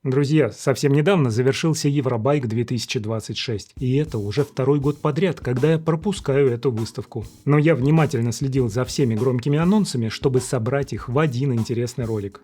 Друзья, совсем недавно завершился Евробайк 2026, и это уже второй год подряд, когда я пропускаю эту выставку. Но я внимательно следил за всеми громкими анонсами, чтобы собрать их в один интересный ролик.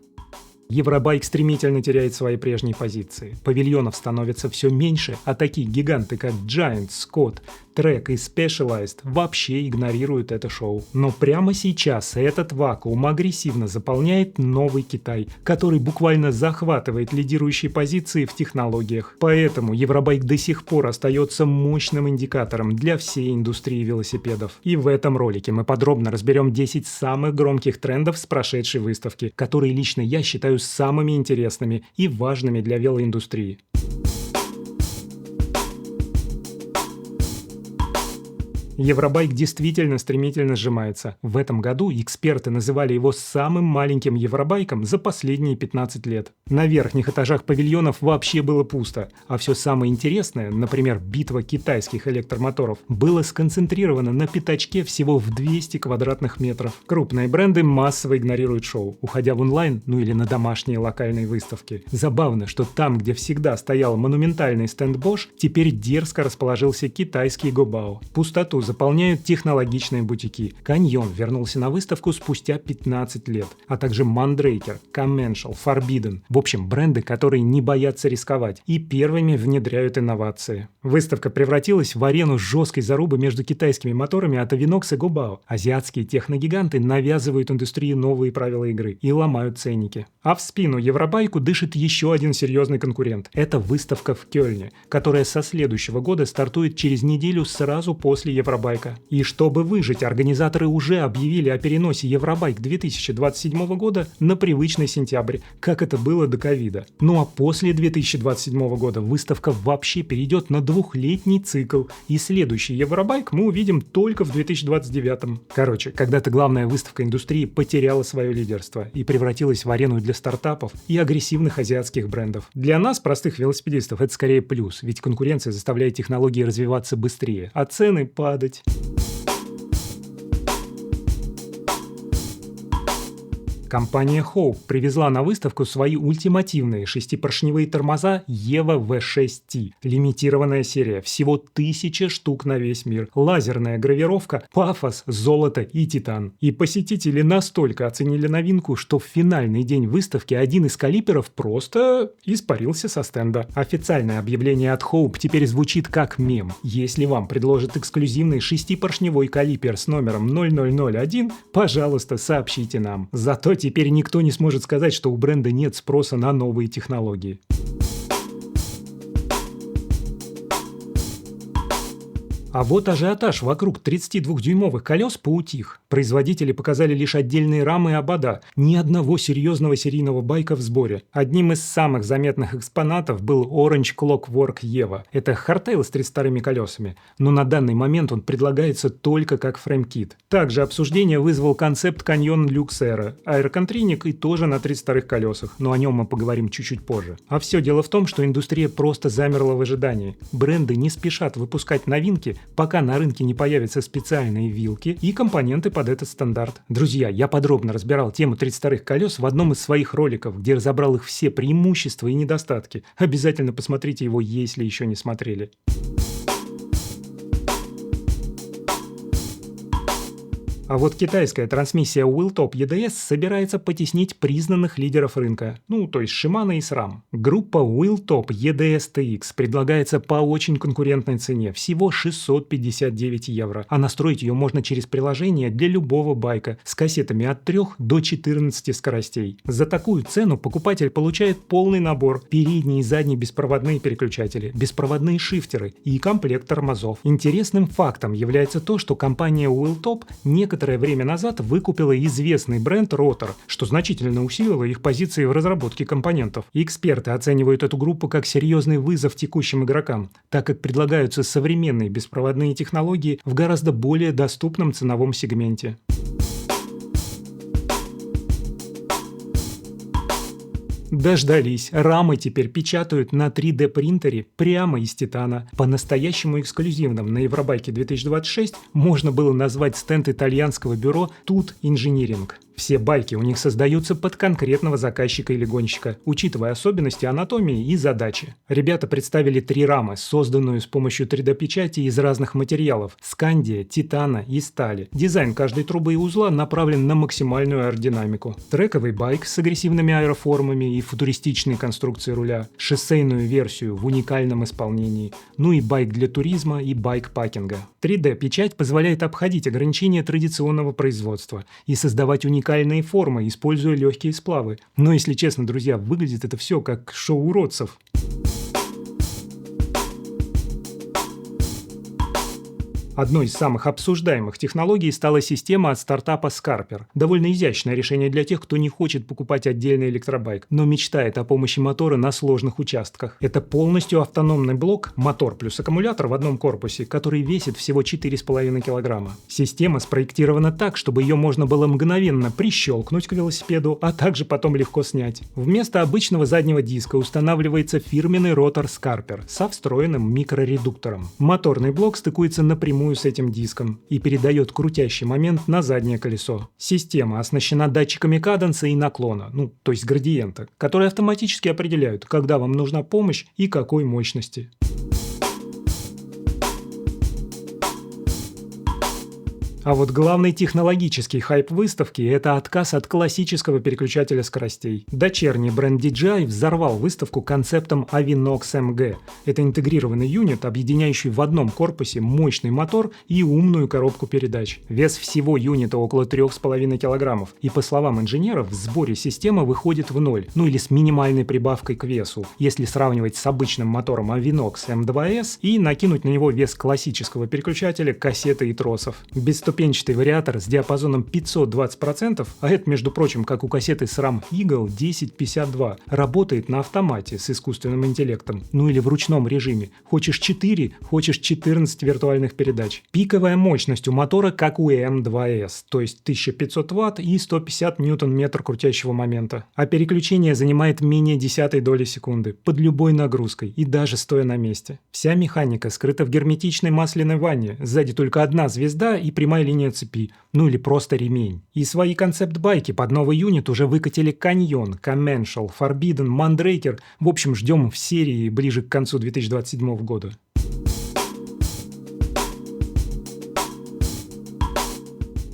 Евробайк стремительно теряет свои прежние позиции. Павильонов становится все меньше, а такие гиганты, как Giant, Scott, Trek и Specialized вообще игнорируют это шоу. Но прямо сейчас этот вакуум агрессивно заполняет новый Китай, который буквально захватывает лидирующие позиции в технологиях. Поэтому Евробайк до сих пор остается мощным индикатором для всей индустрии велосипедов. И в этом ролике мы подробно разберем 10 самых громких трендов с прошедшей выставки, которые лично я считаю самыми интересными и важными для велоиндустрии. Евробайк действительно стремительно сжимается. В этом году эксперты называли его самым маленьким Евробайком за последние 15 лет. На верхних этажах павильонов вообще было пусто, а все самое интересное, например, битва китайских электромоторов, было сконцентрировано на пятачке всего в 200 квадратных метров. Крупные бренды массово игнорируют шоу, уходя в онлайн, или на домашние локальные выставки. Забавно, что там, где всегда стоял монументальный стенд Bosch, теперь дерзко расположился китайский Гобао. Пустоту заполняют технологичные бутики. Canyon вернулся на выставку спустя 15 лет, а также Mandraker, Commensal, Forbidden. В общем, бренды, которые не боятся рисковать и первыми внедряют инновации. Выставка превратилась в арену жесткой зарубы между китайскими моторами от Avinox и Gobao. Азиатские техногиганты навязывают индустрии новые правила игры и ломают ценники. А в спину Евробайку дышит еще один серьезный конкурент. Это выставка в Кёльне, которая со следующего года стартует через неделю сразу после Евробайка. И чтобы выжить, организаторы уже объявили о переносе Евробайк 2027 года на привычный сентябрь, как это было до ковида. Ну а после 2027 года выставка вообще перейдет на двухлетний цикл, и следующий Евробайк мы увидим только в 2029. Короче, когда-то главная выставка индустрии потеряла свое лидерство и превратилась в арену для стартапов и агрессивных азиатских брендов. Для нас, простых велосипедистов, это скорее плюс, ведь конкуренция заставляет технологии развиваться быстрее, а цены падать. Компания Hope привезла на выставку свои ультимативные шестипоршневые тормоза EVO V6T. Лимитированная серия, всего 1000 штук на весь мир. Лазерная гравировка, пафос, золото и титан. И посетители настолько оценили новинку, что в финальный день выставки один из калиперов просто испарился со стенда. Официальное объявление от Hope теперь звучит как мем. Если вам предложат эксклюзивный шестипоршневой калипер с номером 0001, пожалуйста, сообщите нам. Зато теперь никто не сможет сказать, что у бренда нет спроса на новые технологии. А вот ажиотаж вокруг 32-дюймовых колес поутих. Производители показали лишь отдельные рамы и обода. Ни одного серьезного серийного байка в сборе. Одним из самых заметных экспонатов был Orange Clockwork EVO. Это хардтейл с 32-ми колесами, но на данный момент он предлагается только как фреймкит. Также обсуждение вызвал концепт Canyon Lux Aero, аэроконтрийник и тоже на 32-х колесах, но о нем мы поговорим чуть-чуть позже. А все дело в том, что индустрия просто замерла в ожидании. Бренды не спешат выпускать новинки, пока на рынке не появятся специальные вилки и компоненты под этот стандарт. Друзья, я подробно разбирал тему 32-х колес в одном из своих роликов, где разобрал их все преимущества и недостатки. Обязательно посмотрите его, если еще не смотрели. А вот китайская трансмиссия Wheeltop EDS собирается потеснить признанных лидеров рынка, то есть Shimano и SRAM. Группа Wheeltop EDS TX предлагается по очень конкурентной цене, всего 659 евро, а настроить ее можно через приложение для любого байка с кассетами от 3 до 14 скоростей. За такую цену покупатель получает полный набор: передние и задние беспроводные переключатели, беспроводные шифтеры и комплект тормозов. Интересным фактом является то, что компания Wheeltop некоторое время назад выкупила известный бренд Rotor, что значительно усилило их позиции в разработке компонентов. И эксперты оценивают эту группу как серьезный вызов текущим игрокам, так как предлагаются современные беспроводные технологии в гораздо более доступном ценовом сегменте. Дождались. Рамы теперь печатают на 3D принтере прямо из титана. По-настоящему эксклюзивным на Евробайке 2026 можно было назвать стенд итальянского бюро Tut Engineering. Все байки у них создаются под конкретного заказчика или гонщика, учитывая особенности анатомии и задачи. Ребята представили 3 рамы, созданную с помощью 3D-печати из разных материалов – скандия, титана и стали. Дизайн каждой трубы и узла направлен на максимальную аэродинамику. Трековый байк с агрессивными аэроформами и футуристичной конструкцией руля, шоссейную версию в уникальном исполнении, ну и байк для туризма и байк-пакинга. 3D-печать позволяет обходить ограничения традиционного производства и создавать уникальные формы, используя легкие сплавы. Но, если честно, друзья, выглядит это все как шоу уродцев. Одной из самых обсуждаемых технологий стала система от стартапа Scarper. Довольно изящное решение для тех, кто не хочет покупать отдельный электробайк, но мечтает о помощи мотора на сложных участках. Это полностью автономный блок, мотор плюс аккумулятор в одном корпусе, который весит всего 4,5 килограмма. Система спроектирована так, чтобы ее можно было мгновенно прищелкнуть к велосипеду, а также потом легко снять. Вместо обычного заднего диска устанавливается фирменный ротор Scarper со встроенным микроредуктором. Моторный блок стыкуется напрямую с этим диском и передает крутящий момент на заднее колесо. Система оснащена датчиками каденса и наклона, то есть градиента, которые автоматически определяют, когда вам нужна помощь и какой мощности. А вот главный технологический хайп выставки – это отказ от классического переключателя скоростей. Дочерний бренд DJI взорвал выставку концептом Avinox MG. Это интегрированный юнит, объединяющий в одном корпусе мощный мотор и умную коробку передач. Вес всего юнита около 3,5 килограммов. И по словам инженеров, в сборе система выходит в ноль, или с минимальной прибавкой к весу, если сравнивать с обычным мотором Avinox M2S и накинуть на него вес классического переключателя, кассеты и тросов. Бесступенчатый вариатор с диапазоном 520%, а это, между прочим, как у кассеты SRAM Eagle 1052, работает на автомате с искусственным интеллектом, или в ручном режиме. Хочешь 4, хочешь 14 виртуальных передач. Пиковая мощность у мотора как у M2S, то есть 1500 Вт и 150 Ньютон-метр крутящего момента. А переключение занимает менее десятой доли секунды, под любой нагрузкой и даже стоя на месте. Вся механика скрыта в герметичной масляной ванне, сзади только одна звезда и прямая линия цепи, или просто ремень. И свои концепт-байки под новый юнит уже выкатили Canyon, Commensal, Forbidden, Mandraker. В общем, ждем в серии ближе к концу 2027 года.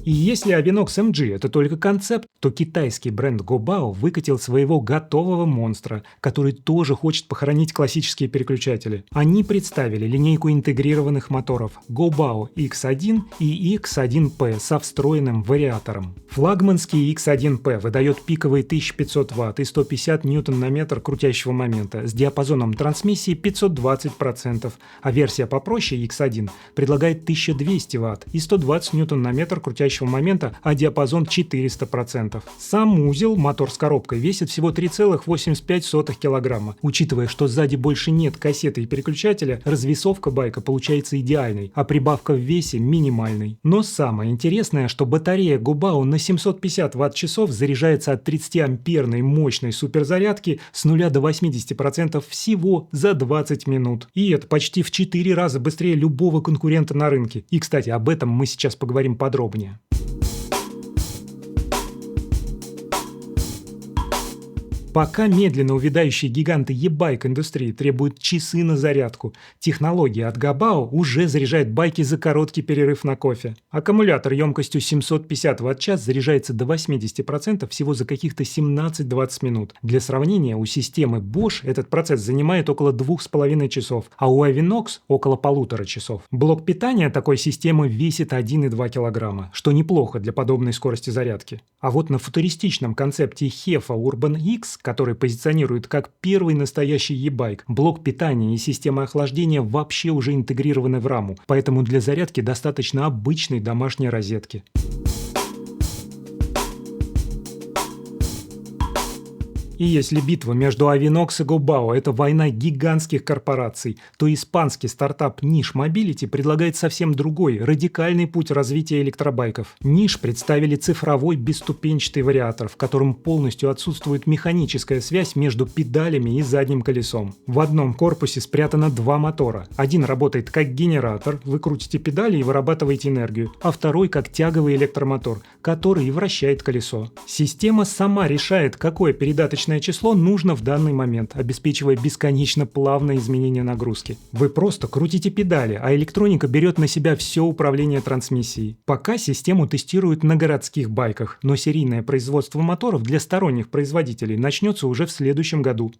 И если Avinox MG – это только концепт, то китайский бренд Gobao выкатил своего готового монстра, который тоже хочет похоронить классические переключатели. Они представили линейку интегрированных моторов Gobao X1 и X1P со встроенным вариатором. Флагманский X1P выдает пиковые 1500 Вт и 150 Ньютон-на-метр крутящего момента с диапазоном трансмиссии 520%, а версия попроще X1 предлагает 1200 Вт и 120 Ньютон-на-метр крутящего момента, а диапазон 400%. Сам узел, мотор с коробкой, весит всего 3,85 килограмма. Учитывая, что сзади больше нет кассеты и переключателя, развесовка байка получается идеальной, а прибавка в весе минимальной. Но самое интересное, что батарея Gobao на 750 Вт-часов заряжается от 30-амперной мощной суперзарядки с 0 до 80% всего за 20 минут. И это почти в 4 раза быстрее любого конкурента на рынке. И, кстати, об этом мы сейчас поговорим подробнее. Пока медленно увядающие гиганты e-байк индустрии требуют часы на зарядку, технология от Gobao уже заряжает байки за короткий перерыв на кофе. Аккумулятор емкостью 750 Вт-час заряжается до 80% всего за каких-то 17-20 минут. Для сравнения, у системы Bosch этот процесс занимает около 2,5 часов, а у Avinox около 1,5 часов. Блок питания такой системы весит 1,2 кг, что неплохо для подобной скорости зарядки. А вот на футуристичном концепте HEFA Urban X, который позиционирует как первый настоящий e-байк, блок питания и система охлаждения вообще уже интегрированы в раму, поэтому для зарядки достаточно обычной домашней розетки. И если битва между Avinox и Gobao – это война гигантских корпораций, то испанский стартап Niche Mobility предлагает совсем другой, радикальный путь развития электробайков. Niche представили цифровой бесступенчатый вариатор, в котором полностью отсутствует механическая связь между педалями и задним колесом. В одном корпусе спрятано два мотора. Один работает как генератор, вы крутите педали и вырабатываете энергию, а второй как тяговый электромотор, который и вращает колесо. Система сама решает, какое передаточное число нужно в данный момент, обеспечивая бесконечно плавное изменение нагрузки. Вы просто крутите педали, а электроника берет на себя все управление трансмиссией. Пока систему тестируют на городских байках, но серийное производство моторов для сторонних производителей начнется уже в следующем году.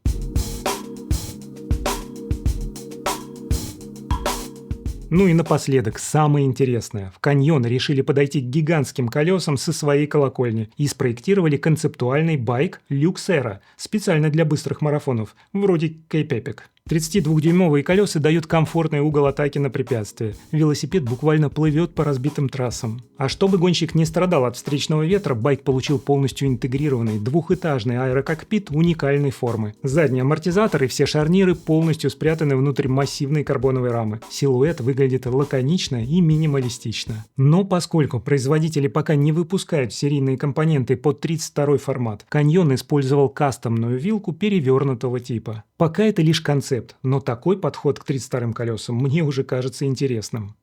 Ну и напоследок, самое интересное. В Canyon решили подойти к гигантским колесам со своей колокольни и спроектировали концептуальный байк Luxera, специально для быстрых марафонов, вроде Cape Epic. 32-дюймовые колеса дают комфортный угол атаки на препятствия. Велосипед буквально плывет по разбитым трассам. А чтобы гонщик не страдал от встречного ветра, байк получил полностью интегрированный двухэтажный аэрококпит уникальной формы. Задние амортизаторы и все шарниры полностью спрятаны внутрь массивной карбоновой рамы. Силуэт выглядит лаконично и минималистично. Но поскольку производители пока не выпускают серийные компоненты под 32-й формат, Canyon использовал кастомную вилку перевернутого типа. Пока это лишь концепт, но такой подход к 32-м колесам мне уже кажется интересным.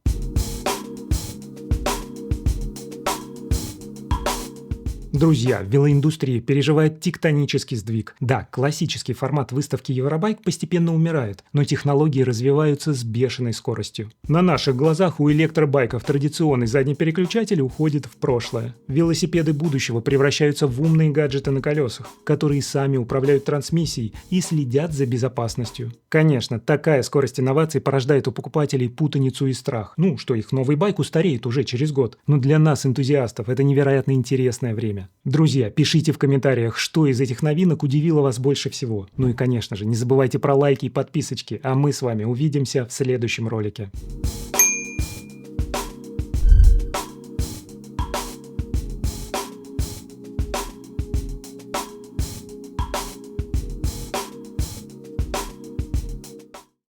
Друзья, велоиндустрия переживает тектонический сдвиг. Да, классический формат выставки Евробайк постепенно умирает, но технологии развиваются с бешеной скоростью. На наших глазах у электробайков традиционный задний переключатель уходит в прошлое. Велосипеды будущего превращаются в умные гаджеты на колесах, которые сами управляют трансмиссией и следят за безопасностью. Конечно, такая скорость инноваций порождает у покупателей путаницу и страх. Что их новый байк устареет уже через год. Но для нас, энтузиастов, это невероятно интересное время. Друзья, пишите в комментариях, что из этих новинок удивило вас больше всего. Ну и, конечно же, не забывайте про лайки и подписочки, а мы с вами увидимся в следующем ролике.